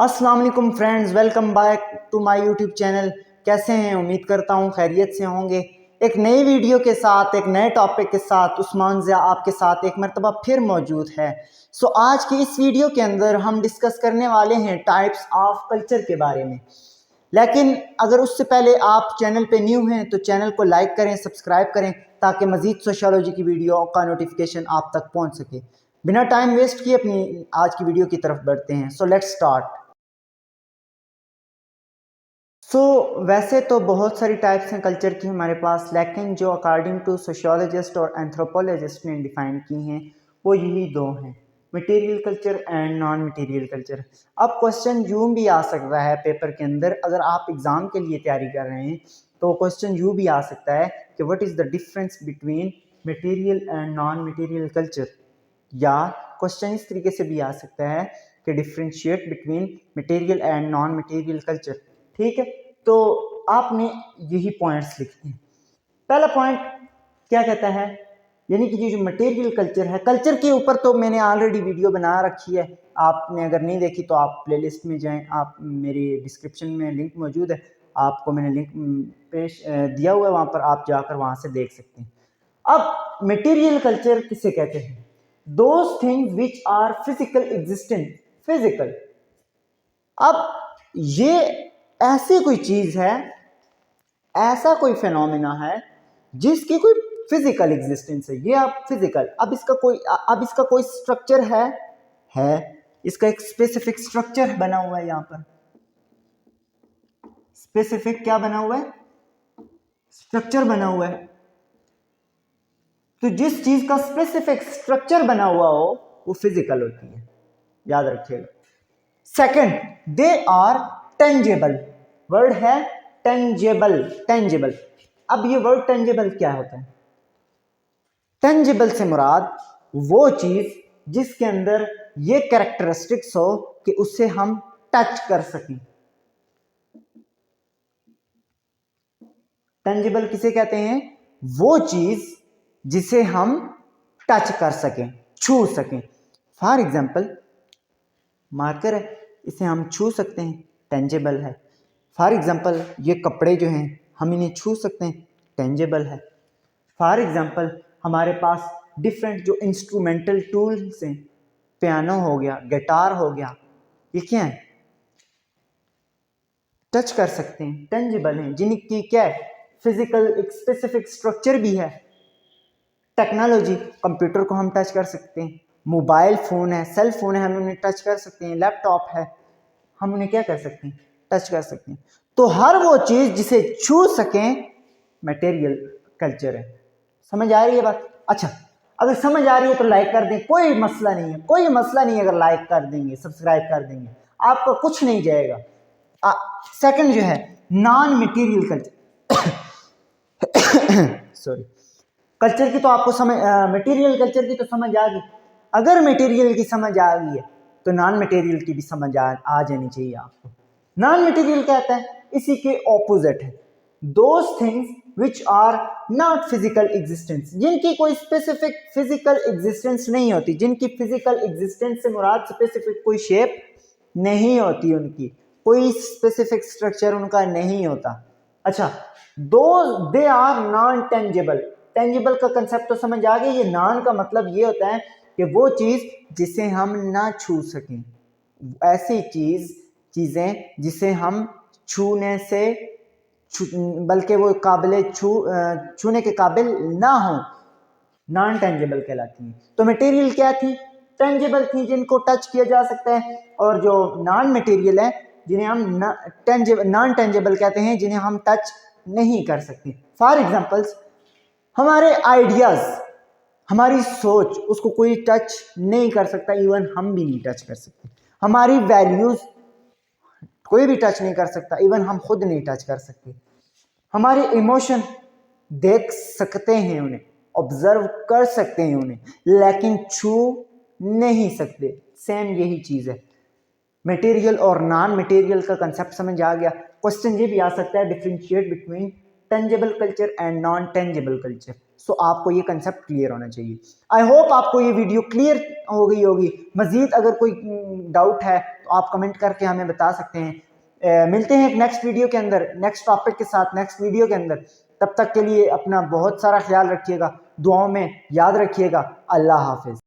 अस्सलाम वालेकुम friends, welcome back to my YouTube channel. कैसे हैं? उम्मीद करता हूँ खैरियत से होंगे। एक नई वीडियो के साथ, एक नए टॉपिक के साथ उस्मान ज़िया आपके साथ एक मरतबा फिर मौजूद है। आज की इस वीडियो के अंदर हम डिस्कस करने वाले हैं टाइप्स ऑफ कल्चर के बारे में। लेकिन अगर उससे पहले आप चैनल पे न्यू हैं तो चैनल को लाइक करें, सब्सक्राइब करें ताकि मज़ीद सोशियोलॉजी की वीडियो का नोटिफिकेशन आप तक पहुँच सके। बिना टाइम वेस्ट किए अपनी आज की वीडियो की तरफ बढ़ते हैं। So let's start. वैसे तो बहुत सारी टाइप्स हैं कल्चर की हमारे पास, लेकिन जो अकॉर्डिंग टू सोशियोलॉजिस्ट और एंथ्रोपोलॉजिस्ट ने डिफाइन की हैं वो यही दो हैं, material culture and non material culture. अब क्वेश्चन यूँ भी आ सकता है पेपर के अंदर, अगर आप एग्ज़ाम के लिए तैयारी कर रहे हैं तो क्वेश्चन यूँ भी आ सकता है कि what is the difference between material and non material culture, या क्वेश्चन इस तरीके से भी आ सकता है कि differentiate between material and non material culture. ठीक है, तो आपने यही पॉइंट्स लिखते हैं। पहला पॉइंट क्या कहता है, यानी कि जो मटेरियल कल्चर है, कल्चर के ऊपर तो मैंने ऑलरेडी वीडियो बना रखी है, आपने अगर नहीं देखी तो आप प्लेलिस्ट में जाएं, आप मेरी डिस्क्रिप्शन में लिंक मौजूद है, आपको मैंने लिंक पेश दिया हुआ है, वहाँ पर आप जाकर वहाँ से देख सकते हैं। अब मटेरियल कल्चर किसे कहते हैं? Those things which are physical existent, physical. अब ये ऐसी कोई चीज है, ऐसा कोई फिनोमिना है जिसकी कोई फिजिकल एग्जिस्टेंस है। ये आप फिजिकल, अब इसका कोई स्ट्रक्चर है इसका एक स्पेसिफिक स्ट्रक्चर बना हुआ है। यहाँ पर स्पेसिफिक क्या बना हुआ है? स्ट्रक्चर बना हुआ है। तो जिस चीज का स्पेसिफिक स्ट्रक्चर बना हुआ हो वो फिजिकल होती है, याद रखिएगा। Second, they are tangible. Word है टेंजेबल, टेंजेबल। अब ये वर्ड टेंजेबल क्या होता है? टेंजेबल से मुराद वो चीज जिसके अंदर ये कैरेक्टरिस्टिक्स हो कि उससे हम टच कर सकें। टेंजेबल किसे कहते हैं? वो चीज जिसे हम टच कर सकें, छू सकें। फॉर एग्जाम्पल, मार्कर है, इसे हम छू सकते हैं, टेंजेबल है। फॉर एग्जाम्पल, ये कपड़े जो हैं हम इन्हें छू सकते हैं, टेंजेबल है। फॉर एग्जाम्पल, हमारे पास डिफरेंट जो इंस्ट्रूमेंटल टूल्स हैं, पियानो हो गया, गिटार हो गया, ये क्या है? टच कर सकते हैं, टेंजेबल हैं, जिनकी क्या है? फिजिकल एक स्पेसिफिक स्ट्रक्चर भी है। टेक्नोलॉजी, कंप्यूटर को हम टच कर सकते हैं, मोबाइल फ़ोन है, सेल फोन है, हम उन्हें टच कर सकते हैं, लैपटॉप है, हम उन्हें क्या कर सकते हैं? टच कर सकते हैं। तो हर वो चीज़ जिसे छू सकें मटेरियल कल्चर है। समझ आ रही है बात? अच्छा, अगर समझ आ रही है तो लाइक कर दें, कोई मसला नहीं है, कोई मसला नहीं है। अगर लाइक कर देंगे, सब्सक्राइब कर देंगे, आपका कुछ नहीं जाएगा। सेकंड जो है non material culture, sorry, culture की तो आपको समझ, मटेरियल कल्चर की तो समझ आ गई। अगर मटेरियल की समझ आ गई है तो नॉन मटेरियल की भी समझ आ जानी चाहिए आपको। नॉन मटेरियल कहता है, इसी के ऑपोजिट है, those things which are not physical existence, जिनकी कोई स्पेसिफिक फिजिकल एग्जिस्टेंस नहीं होती, जिनकी फिजिकल एग्जिस्टेंस से मुराद स्पेसिफिक कोई शेप नहीं होती, उनकी कोई स्पेसिफिक स्ट्रक्चर उनका नहीं होता। अच्छा, दो they are non tangible. Tangible का कंसेप्ट तो समझ आ गया। ये नॉन का मतलब ये होता है कि वो चीज जिसे हम ना छू सकें, ऐसी चीजें जिसे हम छूने से बल्कि वो काबिल छूने के काबिल ना हो, नॉन टेंजेबल कहलाती हैं। तो मटेरियल क्या थी? टेंजेबल थी, जिनको टच किया जा सकता है। और जो नॉन मटेरियल है, जिन्हें हम नॉन टेंजेबल कहते हैं, जिन्हें हम टच नहीं कर सकते। फॉर एग्जाम्पल्स, हमारे आइडियाज, हमारी सोच, उसको कोई टच नहीं कर सकता, इवन हम भी नहीं टच कर सकते। हमारी वैल्यूज कोई भी टच नहीं कर सकता, इवन हम खुद नहीं टच कर सकते। हमारे इमोशन देख सकते हैं उन्हें, ऑब्जर्व कर सकते हैं उन्हें, लेकिन छू नहीं सकते। सेम यही चीज है। मटेरियल और नॉन मटेरियल का कंसेप्ट समझ आ गया। क्वेश्चन ये भी आ सकता है, differentiate between tangible culture and non tangible culture. So आपको ये कंसेप्ट क्लियर होना चाहिए। आई होप आपको ये वीडियो क्लियर हो गई होगी। मज़ीद अगर कोई डाउट है तो आप कमेंट करके हमें बता सकते हैं। मिलते हैं एक नेक्स्ट वीडियो के अंदर, नेक्स्ट टॉपिक के साथ, नेक्स्ट वीडियो के अंदर। तब तक के लिए अपना बहुत सारा ख्याल रखिएगा, दुआओं में याद रखिएगा। अल्लाह हाफिज़।